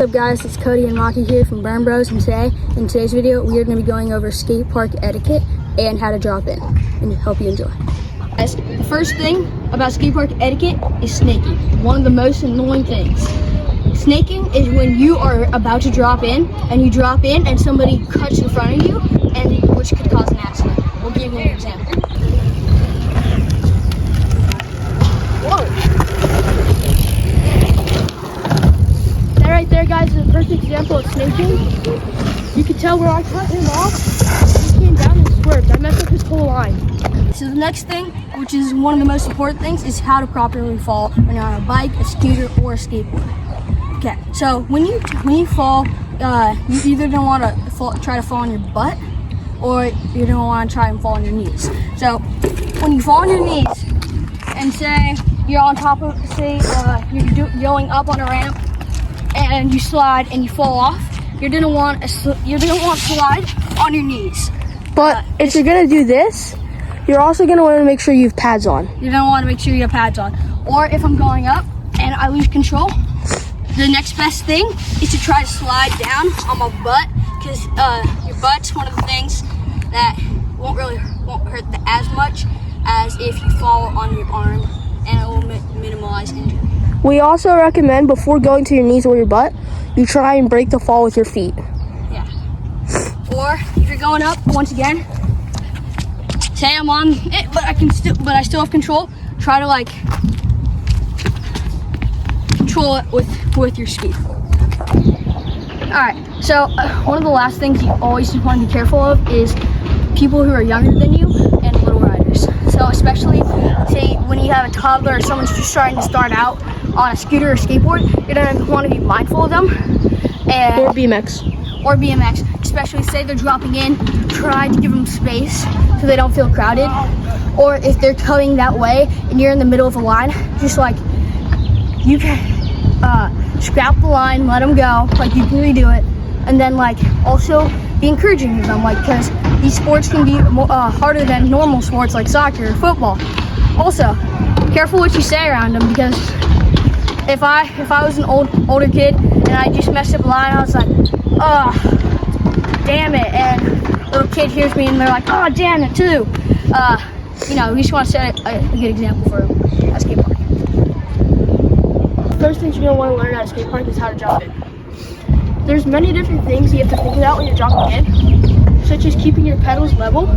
What's up guys, it's Cody and Mati here from Burn Bros, and in today's video we are going to be going over skate park etiquette and how to drop in, and hope you enjoy. Guys, the first thing about skate park etiquette is snaking, one of the most annoying things. Snaking is when you are about to drop in and you drop in and somebody cuts in front of you, and which could cause an accident. We'll give you an example. Right there, guys, is a perfect example of snaking. You can tell where I cut him off. He came down and swerved. I messed up his whole line. So the next thing, which is one of the most important things, is how to properly fall when you're on a bike, a scooter, or a skateboard. Okay, so when you fall, you either don't want to try to fall on your butt, or you don't want to try and fall on your knees. So when you fall on your knees, and say you're on top of, you're going up on a ramp, and you slide and you fall off, you're gonna want to slide on your knees. But if you're gonna do this, you're also gonna want to make sure you have pads on. You're gonna want to make sure you have pads on. Or if I'm going up and I lose control, the next best thing is to try to slide down on my butt, because your butt's one of the things that won't hurt as much as if you fall on your arm, and it will minimize injury. We also recommend, before going to your knees or your butt, you try and break the fall with your feet. Yeah. Or if you're going up, once again, say I'm on it, but I still have control. Try to control it with your ski. All right. So one of the last things you always want to be careful of is people who are younger than you and little riders. So especially, say when you have a toddler or someone's just starting to start out on a scooter or skateboard, you're gonna want to be mindful of them. Or BMX. Or BMX, especially say they're dropping in, try to give them space so they don't feel crowded. Or if they're coming that way and you're in the middle of a line, just you can scrap the line, let them go, you can redo it, and then also be encouraging of them, because these sports can be harder than normal sports like soccer or football. Also, careful what you say around them, because if I was an older kid and I just messed up a line, I was like, oh, damn it, and a little kid hears me and they're like, oh, damn it too. We just want to set a good example for a skate park. First things you're going to want to learn at a skate park is how to drop in. There's many different things you have to think about when you're dropping in, such as keeping your pedals level,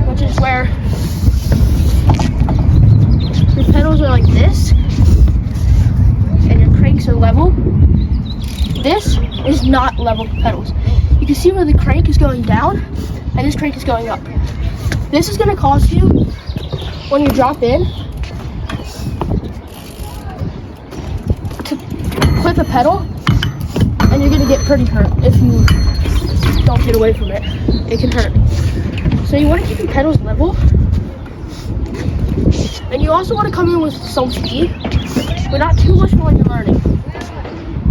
which is where your pedals are like this, and your cranks are level. This is not level pedals. You can see where the crank is going down, and this crank is going up. This is going to cause you, when you drop in, to clip a pedal, and you're gonna get pretty hurt if you don't get away from it. It can hurt. So you want to keep your pedals level, and you also want to come in with some speed, but not too much when you're learning.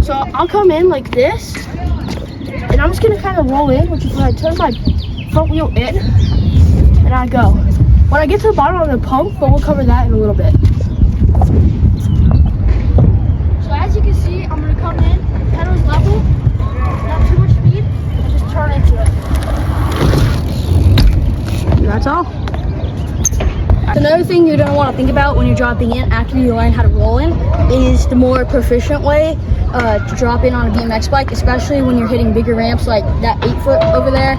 So I'll come in like this, and I'm just gonna kind of roll in, which is when I turn my front wheel in, and I go. When I get to the bottom, I'm gonna pump, but we'll cover that in a little bit. So as you can see, I'm gonna come in. Pedals level, not too much speed, and just turn into it. That's all. Another thing you're going to want to think about when you're dropping in after you learn how to roll in is the more proficient way to drop in on a BMX bike, especially when you're hitting bigger ramps like that 8-foot over there,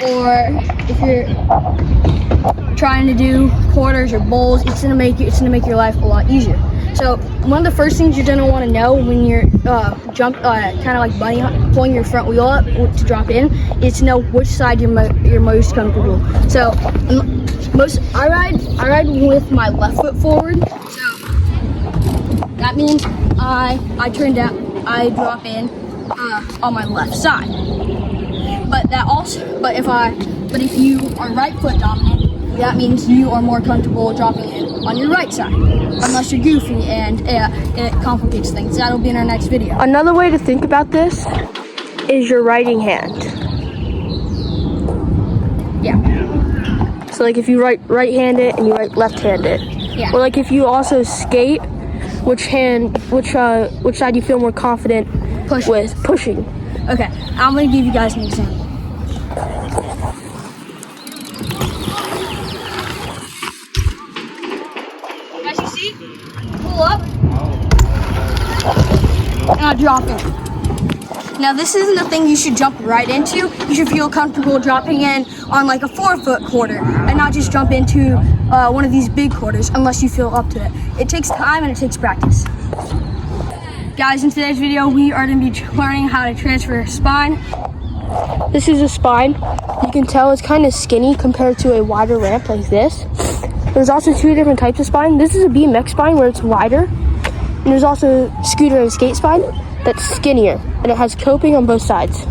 or if you're trying to do quarters or bowls. It's gonna make your life a lot easier. So one of the first things you're gonna want to know when you're pulling your front wheel up to drop in is to know which side you're most comfortable. So I ride with my left foot forward. So that means I drop in on my left side. But if you are right foot dominant, that means you are more comfortable dropping in on your right side, unless you're goofy, and it complicates things. That'll be in our next video. Another way to think about this is your righting hand. Yeah. So if you right-hand it and you left-hand it. Yeah. Or if you also skate, which side you feel more confident with pushing. Okay, I'm gonna give you guys an example. Guys, you see? Pull up, and I drop in. Now, this isn't a thing you should jump right into. You should feel comfortable dropping in on like a 4-foot quarter and not just jump into one of these big quarters unless you feel up to it. It takes time and it takes practice. Guys, in today's video, we are going to be learning how to transfer spine. This is a spine. You can tell it's kind of skinny compared to a wider ramp like this. There's also 2 different types of spine. This is a BMX spine where it's wider. And there's also scooter and skate spine that's skinnier, and it has coping on both sides.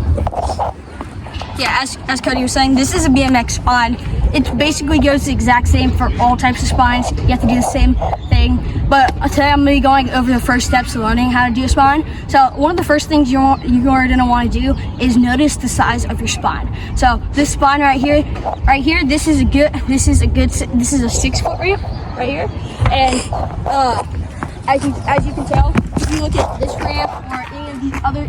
Yeah, as Cody was saying, this is a BMX spine. It basically goes the exact same for all types of spines. You have to do the same thing. But today I'm going to be going over the first steps of learning how to do a spine. So one of the first things you are going to want to do is notice the size of your spine. So this spine right here, this is a 6-foot ramp right here. And as you can tell, if you look at this ramp or any of these other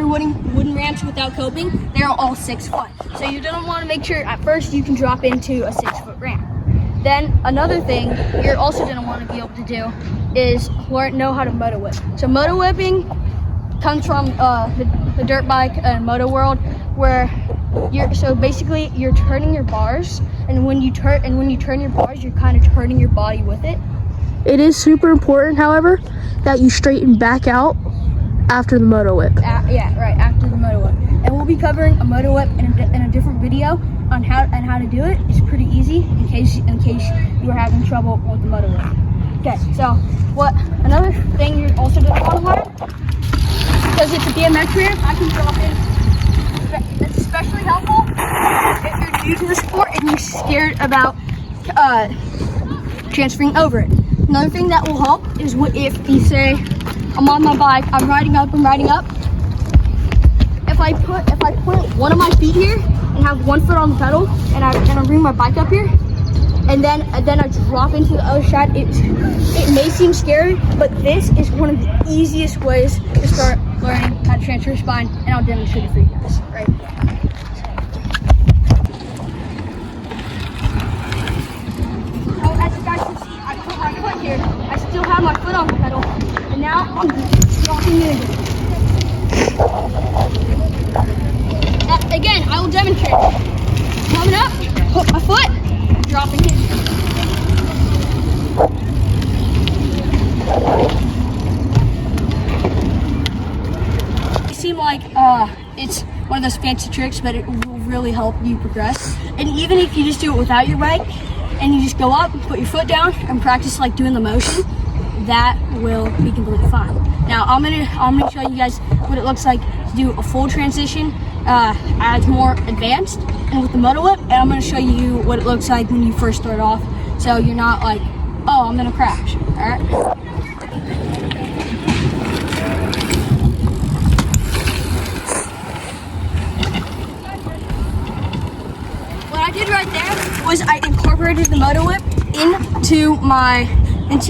wooden ramps without coping, they're all 6 foot. So you don't want to make sure at first you can drop into a 6-foot ramp. Then another thing you're also going to want to be able to do is know how to moto whip. So moto whipping comes from the dirt bike and moto world, where you're turning your bars, and when you turn your bars, you're kind of turning your body with it. It is super important, however, that you straighten back out after the moto whip. After the moto whip. And we'll be covering a moto whip in a different video on how to do it. It's pretty easy in case you are having trouble with the moto whip. Okay, so another thing you're also going to want to learn, because it's a BMX ramp, I can drop in. That's especially helpful if you're new to the sport and you're scared about transferring over it. Another thing that will help is if you say, I'm on my bike, I'm riding up. If I put one of my feet here and have one foot on the pedal, and I bring my bike up here, and then I drop into the other side, it may seem scary, but this is one of the easiest ways to start learning how to transfer spine, and I'll demonstrate it for you guys. Right. Oh, as you guys can see, I put my foot here. I still have my foot on the pedal, and now I'm dropping in. Again, I will demonstrate. Coming up, put my foot, dropping in. It seems like it's one of those fancy tricks, but it will really help you progress. And even if you just do it without your bike, and you just go up, put your foot down, and practice like doing the motion, that will be completely fine. Now I'm gonna show you guys what it looks like to do a full transition as more advanced and with the moto whip, and I'm gonna show you what it looks like when you first start off, so you're not like, oh, I'm gonna crash. All right. What I did right there was I incorporated the moto whip into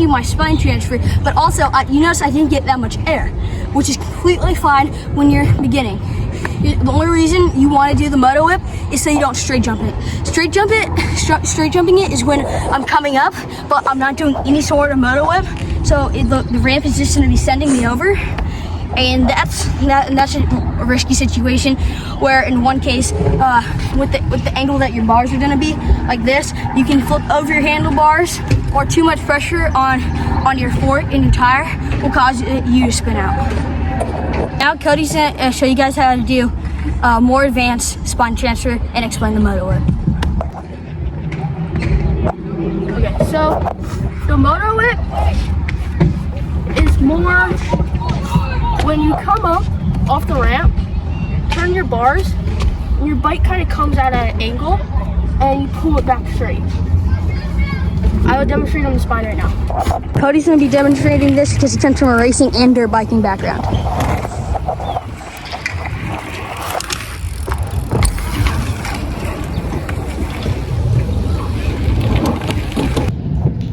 my spine transfer, but also you notice I didn't get that much air, which is completely fine when you're beginning. The only reason you want to do the moto whip is so you don't straight jump it. Straight jumping it is when I'm coming up, but I'm not doing any sort of moto whip, so the ramp is just going to be sending me over, and that's a risky situation. Where in one case, with the angle that your bars are going to be like this, you can flip over your handlebars, or too much pressure on your fork and your tire will cause you to spin out. Now Cody's gonna show you guys how to do more advanced spine transfer and explain the moto whip. Okay, so the moto whip is more when you come up off the ramp, turn your bars, and your bike kind of comes out at an angle, and you pull it back straight. I will demonstrate on the spine right now. Cody's going to be demonstrating this because he comes from a racing and dirt biking background.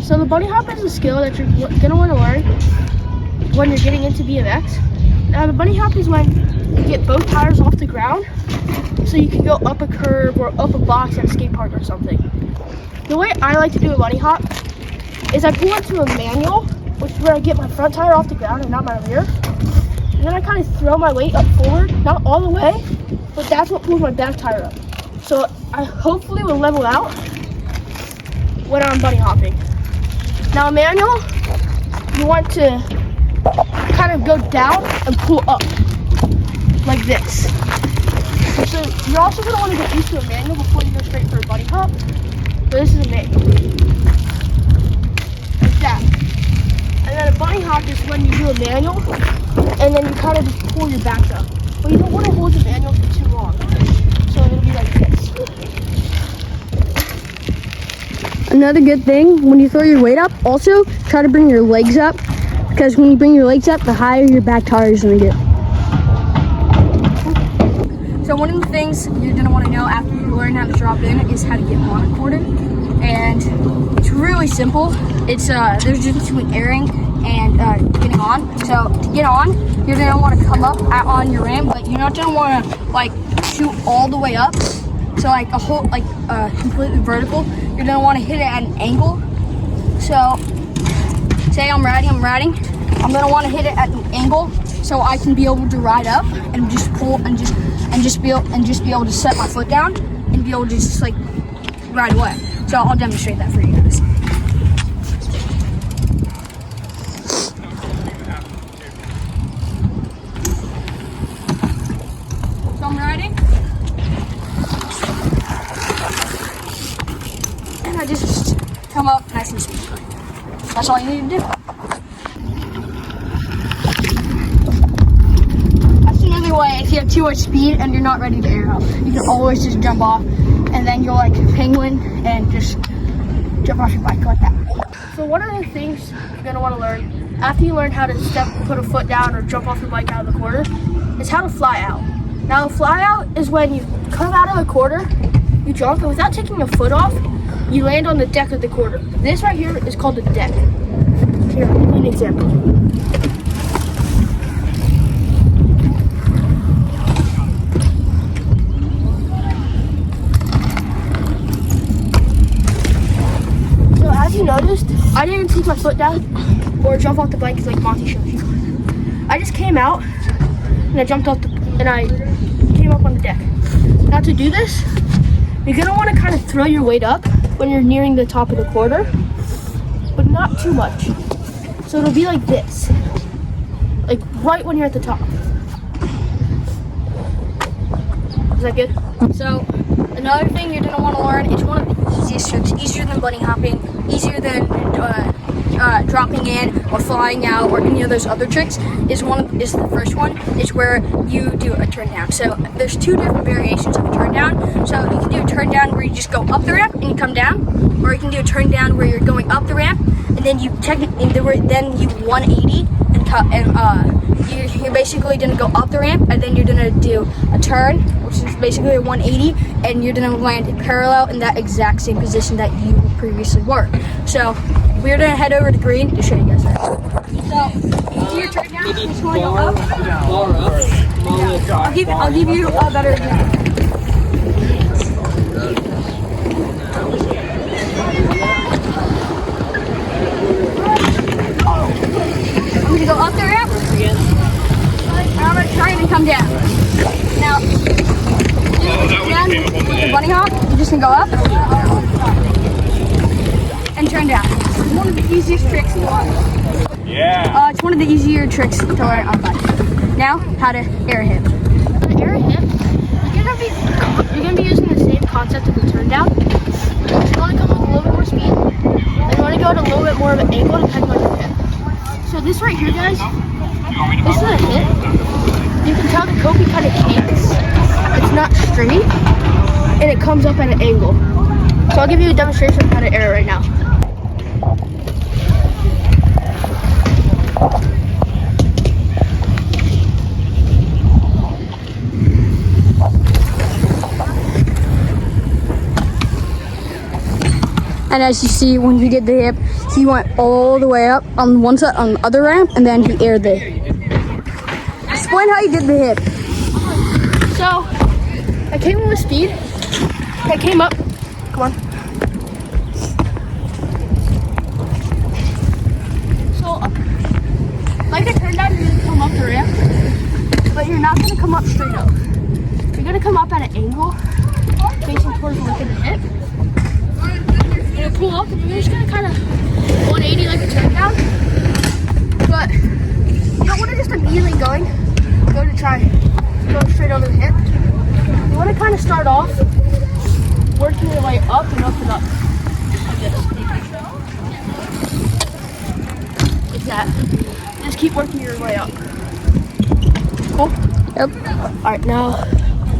So the bunny hop is a skill that you're going to want to learn when you're getting into BMX. Now the bunny hop is when you get both tires off the ground so you can go up a curb or up a box at a skate park or something. The way I like to do a bunny hop is I pull into a manual, which is where I get my front tire off the ground and not my rear. And then I kind of throw my weight up forward, not all the way, but that's what pulls my back tire up. So I hopefully will level out when I'm bunny hopping. Now a manual, you want to kind of go down and pull up like this. So you're also going to want to get used to a manual before you go straight for a bunny hop. So this is a manual. Like that. And then a bunny hop is when you do a manual and then you kind of just pull your back up. But you don't want to hold the manual for too long. So it'll be like this. Another good thing, when you throw your weight up, also try to bring your legs up, because when you bring your legs up, the higher your back tire is going to get. So one of the things you're going to want to know after you learn how to drop in is how to get monocorded. And it's really simple. It's there's a difference between airing and getting on. So to get on, you're going to want to come up on your ramp, but you're not going to want to like shoot all the way up. So like a whole, completely vertical. You're gonna want to hit it at an angle. So say I'm riding. I'm gonna want to hit it at an angle so I can be able to ride up and just pull and just be able to set my foot down and be able to just like ride away. So I'll demonstrate that for you guys. So I'm riding. I just come up nice and smooth. That's all you need to do. That's another way if you have too much speed and you're not ready to air up. You can always just jump off and then you're like penguin and just jump off your bike like that. So one of the things you're going to want to learn after you learn how to put a foot down or jump off your bike out of the quarter is how to fly out. Now the fly out is when you come out of the quarter, you jump, and without taking a foot off, you land on the deck of the quarter. This right here is called the deck. Here, I'll give you an example. So as you noticed, I didn't even take my foot down or jump off the bike like Monty showed you. I just came out and I jumped off and I came up on the deck. Now to do this, you're gonna want to kind of throw your weight up when you're nearing the top of the quarter, but not too much. So it'll be like this, like right when you're at the top. Is that good? So another thing you're gonna want to learn is one of the easiest tricks, easier than bunny hopping, easier than dropping in or flying out or any of those other tricks. Is the first one is where you do a turn down. So there's two different variations of a turn down. So you can do a turn down where you just go up the ramp and you come down, or you can do a turn down where you're going up the ramp and then you 180 and you're basically gonna go up the ramp and then you're gonna do a turn, which is basically a 180, and you're gonna land parallel in that exact same position that you previously were. So we're gonna head over to green to show you guys that. So do your turn down, you just wanna go up. I'll give you a better example. I'm gonna go up the ramp, and I'm gonna try and come down. Now, down with the bunny hop, you're just gonna go up and turn down. It's one of the easiest tricks to learn. Yeah. It's one of the easier tricks to learn on bike. Now, how to air hip. For the air hip, you're gonna be using the same concept of the turn down. You want to come with a little bit more speed, and you want to go at a little bit more of an angle depending on your hip. So this right here, guys, this is a hip. You can tell the Cody kind of cakes. It's not straight, and it comes up at an angle. So I'll give you a demonstration of how to air it right now. And as you see, when he did the hip, he went all the way up on one side, on the other ramp, and then he aired the hip. Explain how you did the hip. So, I came in with speed. I came up. Come on. So, like I turned down, you're gonna come up the ramp, but you're not gonna come up straight up. You're gonna come up at an angle, facing towards the lip of the hip. You're gonna pull up, and you're just gonna kind of 180 like a turn down. But you don't want to just immediately go to try go straight over the hip. You want to kind of start off working your way up and up and up. Like this. Like that. Just keep working your way up. Cool? Yep. Alright, now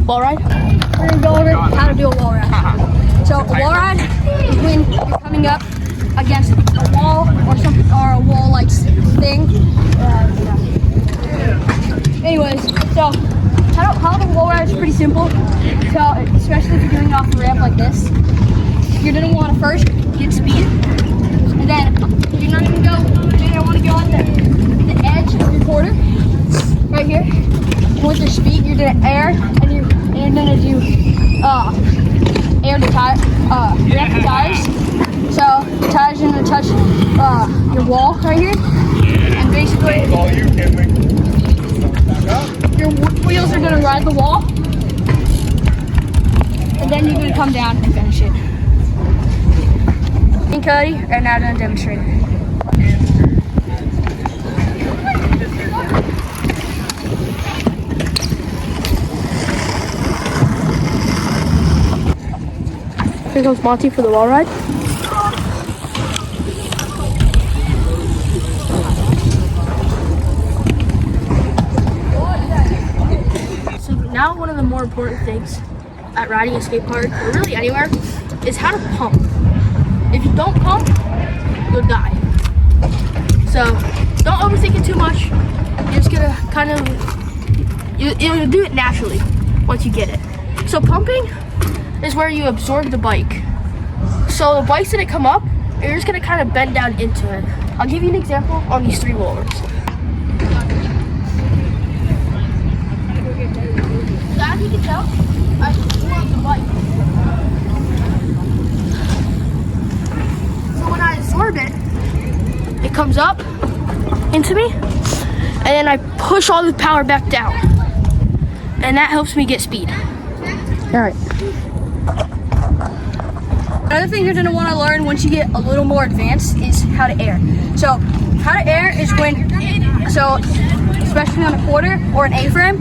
wall ride. We're gonna go over how to do a wall ride. So a wall ride is when you're coming up against a wall or something, or a wall-like thing. Anyways, so how the wall ride is pretty simple. So especially if you're doing it off the ramp like this, you're gonna want to first get speed, and then you're not gonna go. You're gonna want to go on the edge of your quarter, right here. And with your speed, you're gonna air, and you're gonna do air the tire, ramp the tires. So the tires are gonna touch your wall right here, and basically your wheels are gonna ride the wall, and then you're gonna come down and finish it. Me and Cody are now gonna demonstrate it. Here comes Monty for the wall ride. So now one of the more important things at riding a skate park, or really anywhere, is how to pump. If you don't pump, you'll die. So don't overthink it too much. You're just gonna kind of, you'll do it naturally once you get it. So pumping is where you absorb the bike. So the bikes that come up, you're just gonna kind of bend down into it. I'll give you an example on these 3 rollers. So as you can tell, I pull up the bike. So when I absorb it, it comes up into me, and then I push all the power back down. And that helps me get speed. All right. Another thing you're gonna want to learn once you get a little more advanced is how to air. So how to air is especially on a quarter or an A-frame.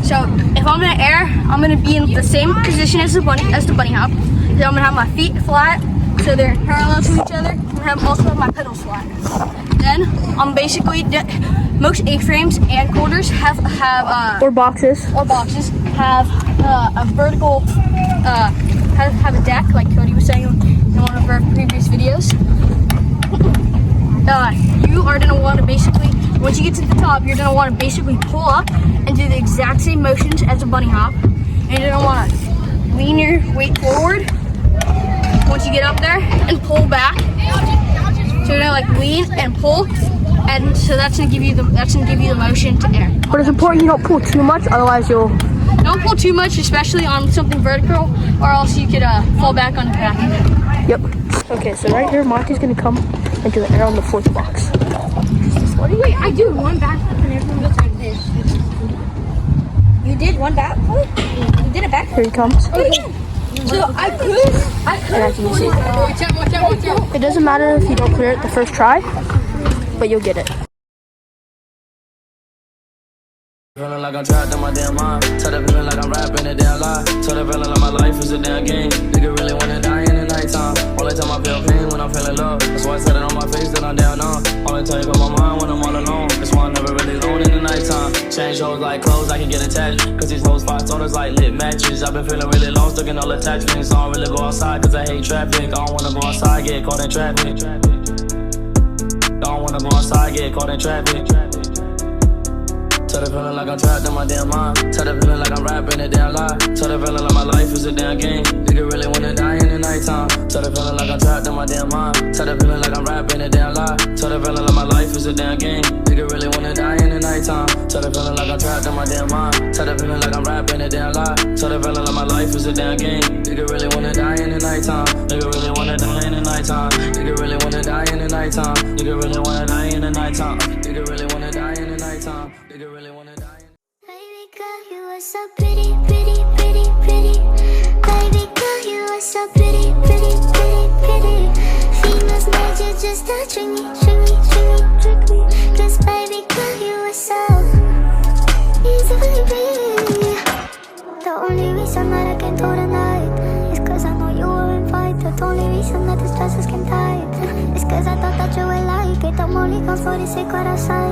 So if I'm gonna air, I'm gonna be in the same position as the bunny hop. Then I'm gonna have my feet flat, so they're parallel to each other. I'm gonna also have my pedals flat. Then I'm basically, most A-frames and quarters have Or boxes have a vertical, have a deck, like Cody was saying in one of our previous videos. You are gonna want to basically, once you get to the top, you're gonna want to basically pull up and do the exact same motions as a bunny hop. And you're gonna want to lean your weight forward once you get up there and pull back. So you're gonna like lean and pull, and so that's gonna give you the motion to air. But it's important you don't pull too much, otherwise you'll... Don't pull too much, especially on something vertical, or else you could fall back on the back. Yep. Okay, so right here, Monty's gonna come and do the air on the 4th box. What do you? I do one backflip and everyone goes like this. You did one backflip? You did a backflip? Here he comes. So I could. And as you can see, Watch out. it doesn't matter if you don't clear it the first try, but you'll get it. Feeling like I'm trapped in my damn mind. Tell the feeling like I'm rapping a damn lie. Tell the feeling like my life is a damn game. Nigga really wanna die in the nighttime. Only time I feel pain when I'm feeling love. That's why I said it on my face that I'm down on. Only time you got my mind when I'm all alone. That's why I'm never really alone in the nighttime. Change hoes like clothes, I can get attached. Cause these hoes 5 toners like lit matches. I've been feeling really low, stuck in all attachments. So I don't really go outside cause I hate traffic. I don't wanna go outside, get caught in traffic. Don't wanna go outside, get caught in traffic. Tell Tell the feeling like I'm trapped in my damn mind. Tell the feeling like I'm rapping a damn lie. Tell the feeling like my life is a damn game. Nigga really wanna die in the nighttime. Tell the feeling like I'm trapped in my damn mind. Tell the feeling like I'm rapping a damn lie. Tell the feeling like my life is a damn game. Nigga really wanna die in the nighttime. Tell the feeling like I'm trapped in my damn mind. Tell the feeling like I'm rapping a damn lie. Tell the feeling like my life is a damn game. Nigga really wanna die in the nighttime. Nigga really wanna die in the nighttime. Nigga really wanna die in the nighttime. Nigga really wanna die in the nighttime. Nigga really wanna die in the nighttime. Nigga really wanna die. Baby girl, you are so pretty, pretty, pretty, pretty. Baby girl, you are so pretty, pretty, pretty, pretty. Females made you just to trick me, trick me, trick me, trick me. 'Cause baby girl, you are so easily pretty. The only reason that I came through tonight is 'cause I know you were invited. The only reason that this dress is skin tight is 'cause I thought that you would like it. I'm only gone for the secret outside.